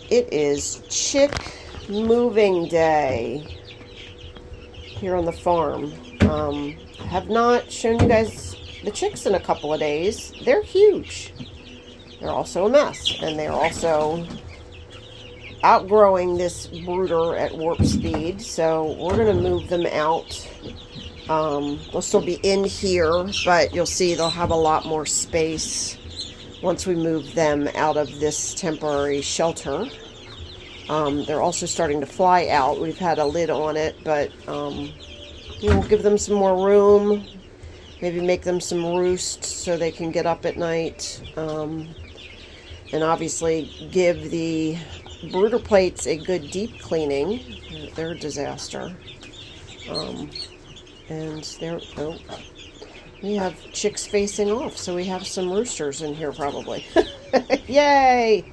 It is chick moving day here on the farm. Have not shown you guys the chicks in a couple of days. They're huge. They're also a mess, and they're also outgrowing this brooder at warp speed, so we're going to move them out. They'll still be in here, but you'll see they'll have a lot more space once we move them out of this temporary shelter. They're also starting to fly out. We've had a lid on it, but we'll give them some more room, maybe make them some roosts so they can get up at night, and obviously give the brooder plates a good deep cleaning. They're a disaster. And there, oh, we have chicks facing off, so we have some roosters in here probably. Yay!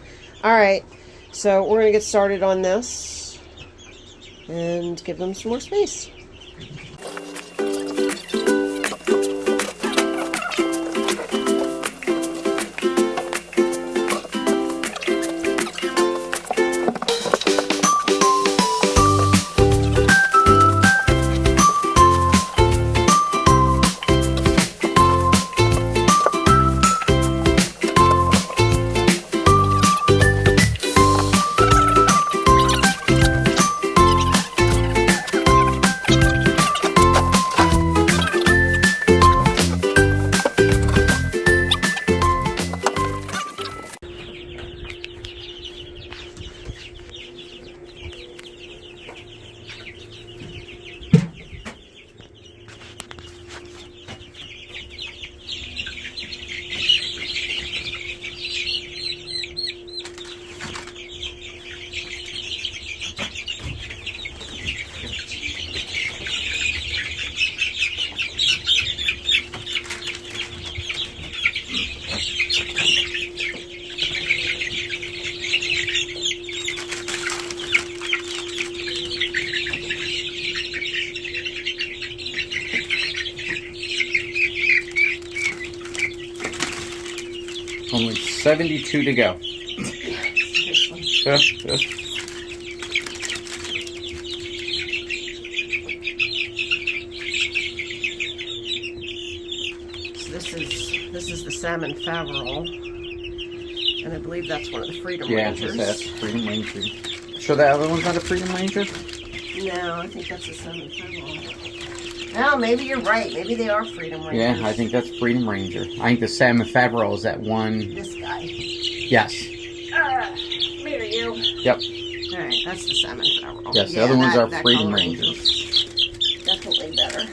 Alright, so we're going to get started on this and give them some more space. Only 72 to go. This is the salmon faverol, and I believe that's one of the Freedom Rangers. Yeah, that's Freedom Ranger. So the other one's not a Freedom Ranger? No, I think that's a salmon faverol. No, maybe you're right. Maybe they are Freedom Rangers. Yeah, I think that's Freedom Ranger. I think the salmon faverol is that one. This guy. Yes. Me or you? Yep. Alright, that's the salmon faverol. Yes, the other ones are Freedom Rangers. Definitely better.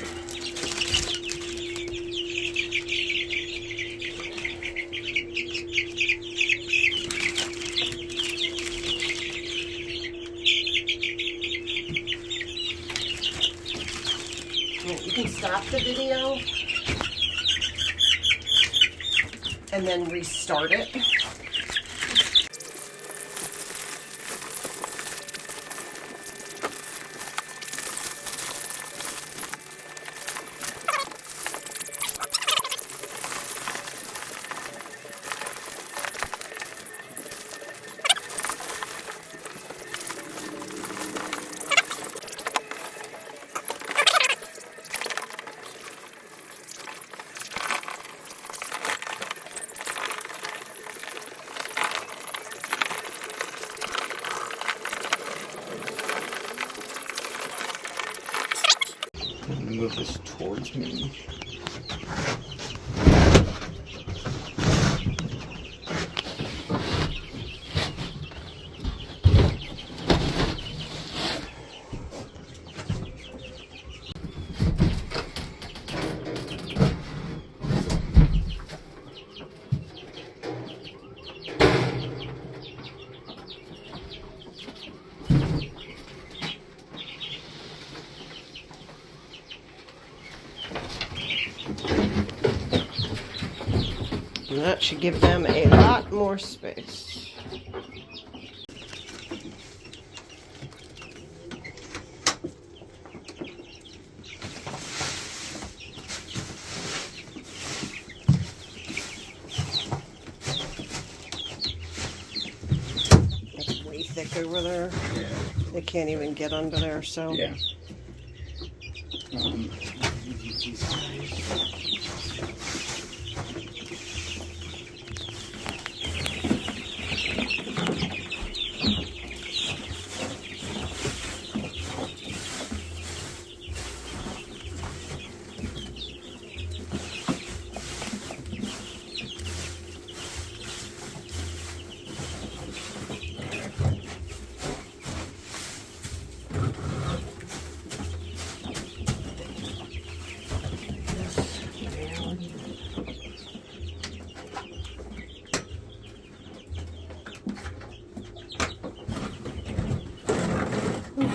You can stop the video and then restart it. Move this towards me. And that should give them a lot more space. That's way thick over there. Yeah. They can't even get under there, so. Yeah.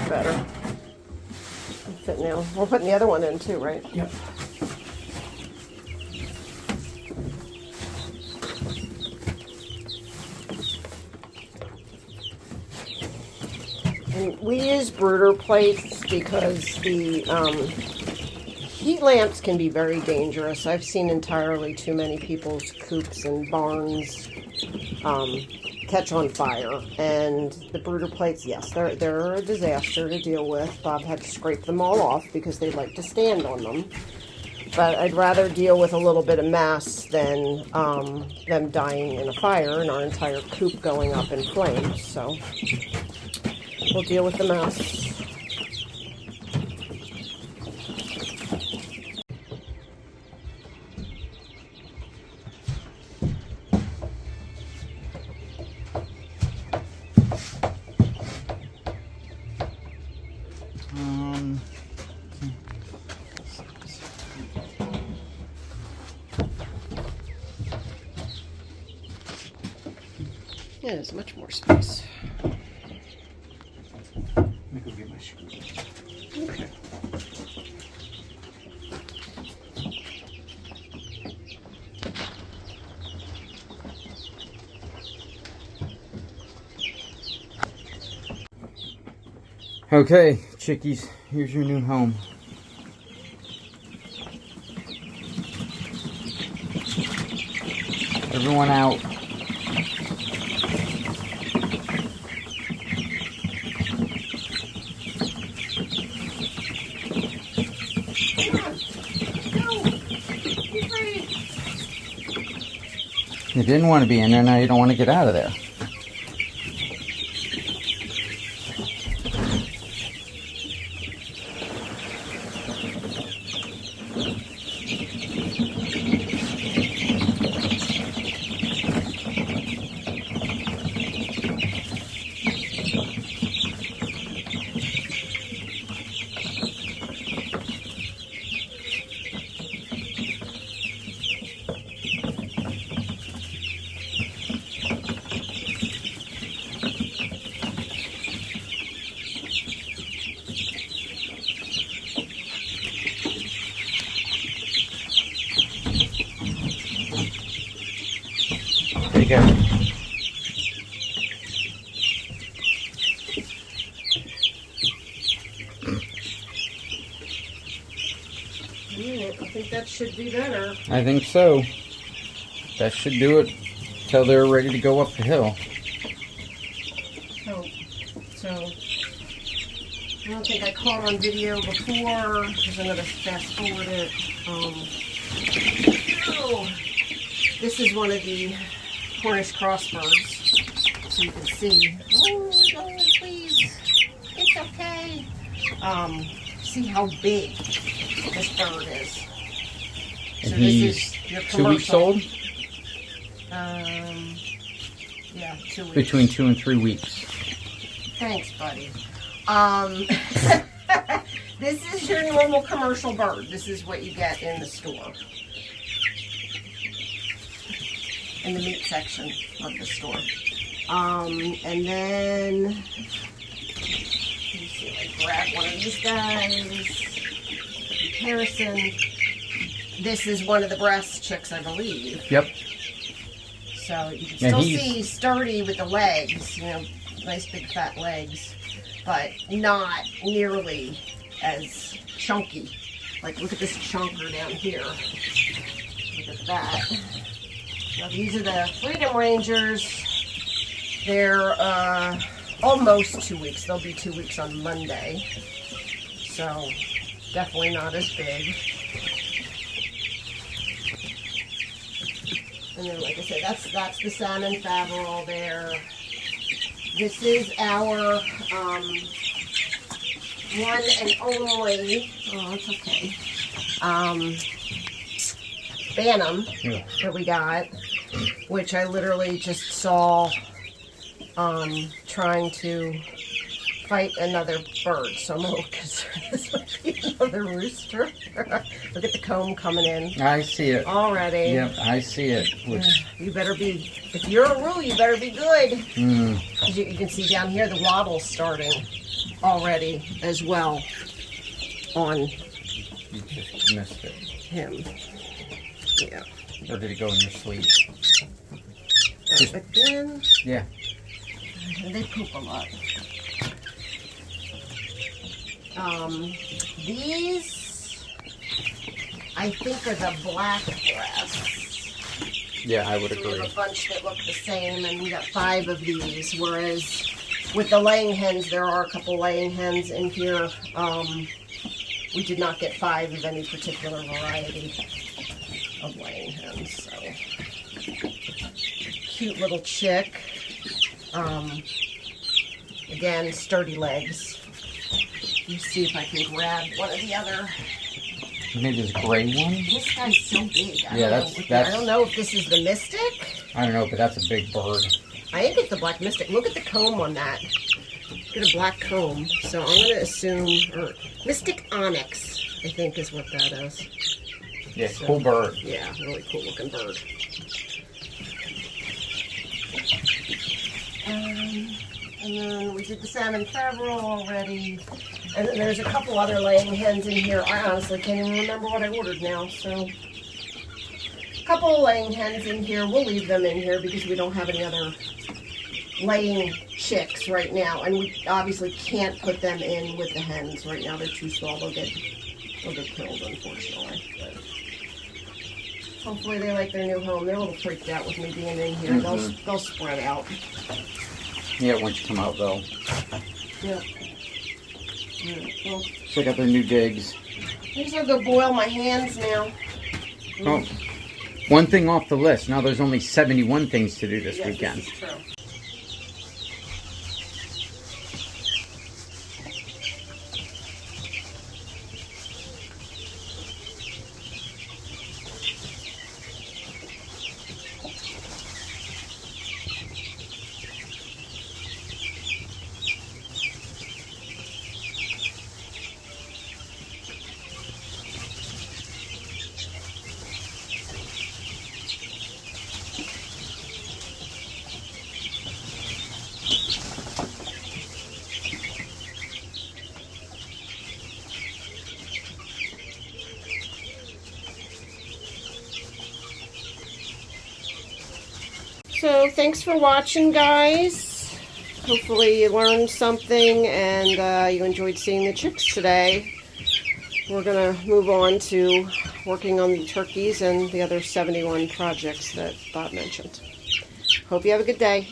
Better. Fit now. We're putting the other one in too, right? Yep. And we use brooder plates because the heat lamps can be very dangerous. I've seen entirely too many people's coops and barns catch on fire, and the brooder plates, yes, they're a disaster to deal with. Bob had to scrape them all off because they like to stand on them, but I'd rather deal with a little bit of mess than them dying in a fire and our entire coop going up in flames. So we'll deal with the mess. Yeah, there's much more space. Let me go get my shoes. Okay. Okay, chickies, here's your new home. Everyone out. You didn't want to be in there, now you don't want to get out of there. There you go. I think that should be better. I think so. That should do it till they're ready to go up the hill. Oh, so I don't think I caught on video before because I'm going to fast forward it. Oh, this is one of the Cornish Cross birds, so you can see. Oh, no, please, it's okay. See how big this bird is. So And he's this is your 2 weeks old? Yeah, 2 weeks. Between 2 and 3 weeks. Thanks, buddy. This is your normal commercial bird. This is what you get in the store. In the meat section of the store. And then, let me see if I grab one of these guys. Comparison. This is one of the Bresse chicks, I believe. Yep. So you can still see sturdy with the legs, you know, nice big fat legs, but not nearly as chunky. Like, look at this chunker down here. Look at that. Now these are the Freedom Rangers. They're almost 2 weeks. They'll be 2 weeks on Monday. So definitely not as big. And then, like I said, that's the salmon Faverol there. This is our one and only, oh, it's okay, Bantam that we got, which I literally just saw trying to fight another bird, so I'm a little concerned this might be another rooster. Look at the comb coming in. I see it. Already. Yep, I see it. You better be, if you're a roo, you better be good. You can see down here the wattle's starting already as well on You just missed it. him. Yeah. Or did it go in your sleep? Again, Yeah. they poop a lot. These, I think, are the black breasts. Yeah, I would We agree. have a bunch that look the same, and we got 5 of these, whereas with the laying hens, there are a couple laying hens in here. We did not get 5 of any particular variety of laying hens, so. Cute little chick. Again, sturdy legs. Let me see if I can grab one of the other. Maybe this gray one? This guy's so big. I That's don't know if this is the Mystic. I don't know, but that's a big bird. I think it's the Black Mystic. Look at the comb on that. Look at a black comb. So I'm going to assume, or Mystic Onyx, I think is what that is. Yeah, So, cool bird. Yeah, really cool looking bird. And then we did the salmon Faverol already. And then there's a couple other laying hens in here. I honestly can't even remember what I ordered now. So, a couple of laying hens in here. We'll leave them in here because we don't have any other laying chicks right now. And we obviously can't put them in with the hens right now. They're too small. They'll get killed, unfortunately. But hopefully they like their new home. They're a little freaked out with me being in here. They'll spread out. Yeah, once you come out though. Yeah. Well, Check out their new digs. I just have to boil my hands now. Oh, one thing off the list. Now there's only 71 things to do this Yes, weekend. this is true. So thanks for watching, guys. Hopefully you learned something and you enjoyed seeing the chicks today. We're going to move on to working on the turkeys and the other 71 projects that Bob mentioned. Hope you have a good day.